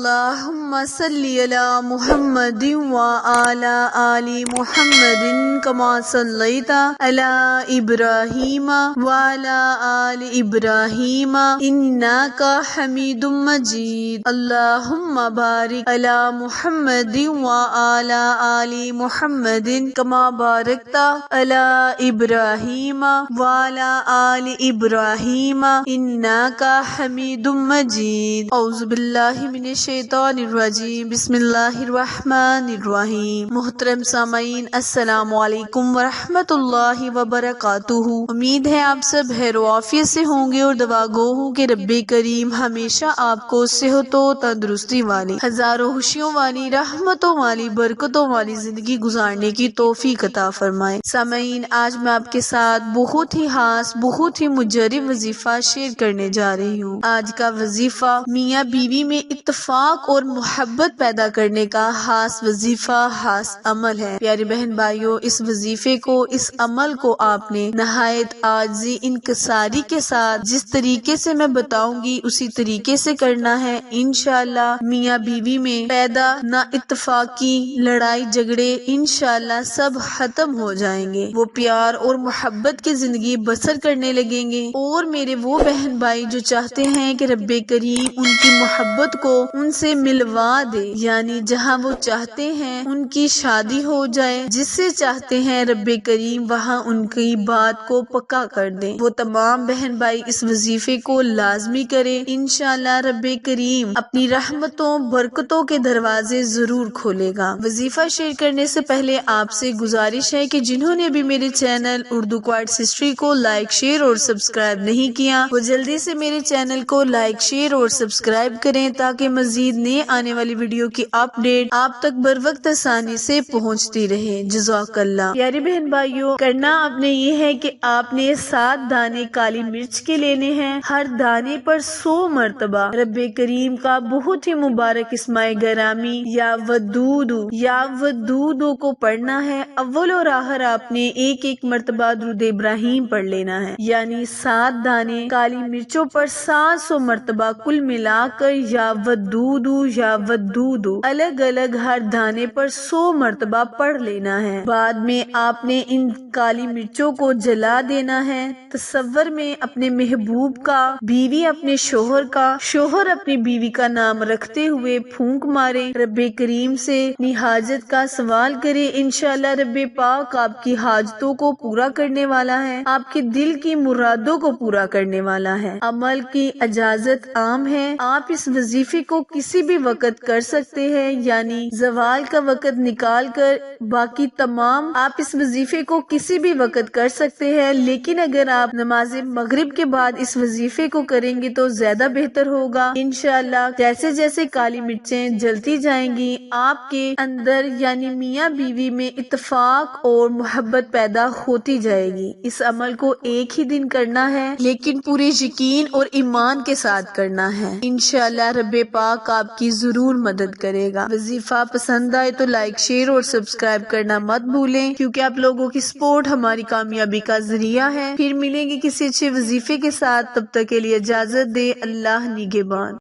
اللہم صلی علی محمد وعلی آل محمد کما صلیت علی ابراہیم وعلی آل ابراہیم انک حمید مجید۔ اللہم بارک علی محمد وعلی آل محمد کما بارکت علی ابراہیم وعلی آل ابراہیم انک حمید مجید۔ اعوذ باللہ من الشیطان الرجیم، بسم اللہ الرحمن الرحیم۔ محترم سامعین، السلام علیکم ورحمۃ اللہ وبرکاتہ۔ امید ہے آپ سب خیر و عافیت سے ہوں گے اور دعا گو ہوں کہ رب کریم ہمیشہ آپ کو صحت و تندرستی والی، ہزاروں خوشیوں والی، رحمتوں والی، برکتوں والی زندگی گزارنے کی توفیق عطا فرمائے۔ سامعین، آج میں آپ کے ساتھ بہت ہی خاص، بہت ہی مجرب وظیفہ شیئر کرنے جا رہی ہوں۔ آج کا وظیفہ میاں بیوی میں اتفاق اور محبت پیدا کرنے کا خاص وظیفہ، خاص عمل ہے۔ پیارے بہن بھائیوں، اس وظیفے کو، اس عمل کو آپ نے نہایت عاجزی، انکساری کے ساتھ جس طریقے سے میں بتاؤں گی اسی طریقے سے کرنا ہے۔ انشاءاللہ میاں بیوی میں پیدا نا اتفاقی، لڑائی جھگڑے انشاءاللہ سب ختم ہو جائیں گے، وہ پیار اور محبت کی زندگی بسر کرنے لگیں گے۔ اور میرے وہ بہن بھائی جو چاہتے ہیں کہ رب کریم ان کی محبت کو ان سے ملوا دے، یعنی جہاں وہ چاہتے ہیں ان کی شادی ہو جائے، جس سے چاہتے ہیں رب کریم وہاں ان کی بات کو پکا کر دیں، وہ تمام بہن بھائی اس وظیفے کو لازمی کریں۔ انشاءاللہ رب کریم اپنی رحمتوں، برکتوں کے دروازے ضرور کھولے گا۔ وظیفہ شیئر کرنے سے پہلے آپ سے گزارش ہے کہ جنہوں نے بھی میرے چینل اردو کوئٹس ہسٹری کو لائک، شیئر اور سبسکرائب نہیں کیا، وہ جلدی سے میرے چینل کو لائک، شیئر اور سبسکرائب کریں تاکہ مزید نئے آنے والی ویڈیو کی اپ ڈیٹ آپ تک بر وقت آسانی سے پہنچتی رہے۔ جزاک اللہ۔ پیاری بہن بھائیوں، کرنا آپ نے یہ ہے کہ آپ نے 7 دانے کالی مرچ کے لینے ہیں، ہر دانے پر 100 مرتبہ رب کریم کا بہت ہی مبارک اسماء گرامی یا ودود کو پڑھنا ہے۔ اول اور آخر آپ نے ایک مرتبہ درود ابراہیم پڑھ لینا ہے، یعنی 7 دانے کالی مرچوں پر 700 مرتبہ کل ملا کر یا ودود الگ الگ ہر دانے پر 100 مرتبہ پڑھ لینا ہے۔ بعد میں آپ نے ان کالی مرچوں کو جلا دینا ہے۔ تصور میں اپنے محبوب کا، بیوی اپنے شوہر کا، شوہر اپنی بیوی کا نام رکھتے ہوئے پھونک مارے، رب کریم سے اپنی حاجت کا سوال کرے۔ انشاءاللہ رب پاک آپ کی حاجتوں کو پورا کرنے والا ہے، آپ کے دل کی مرادوں کو پورا کرنے والا ہے۔ عمل کی اجازت عام ہے، آپ اس وظیفے کو کسی بھی وقت کر سکتے ہیں، یعنی زوال کا وقت نکال کر باقی تمام آپ اس وظیفے کو کسی بھی وقت کر سکتے ہیں، لیکن اگر آپ نماز مغرب کے بعد اس وظیفے کو کریں گے تو زیادہ بہتر ہوگا۔ انشاءاللہ جیسے جیسے کالی مرچیں جلتی جائیں گی آپ کے اندر یعنی میاں بیوی میں اتفاق اور محبت پیدا ہوتی جائے گی۔ اس عمل کو ایک ہی دن کرنا ہے لیکن پورے یقین اور ایمان کے ساتھ کرنا ہے۔ انشاءاللہ رب پاک آپ کی ضرور مدد کرے گا۔ وظیفہ پسند آئے تو لائک، شیئر اور سبسکرائب کرنا مت بھولیں، کیونکہ آپ لوگوں کی سپورٹ ہماری کامیابی کا ذریعہ ہے۔ پھر ملیں گے کسی اچھے وظیفے کے ساتھ، تب تک کے لیے اجازت دے۔ اللہ نگہبان۔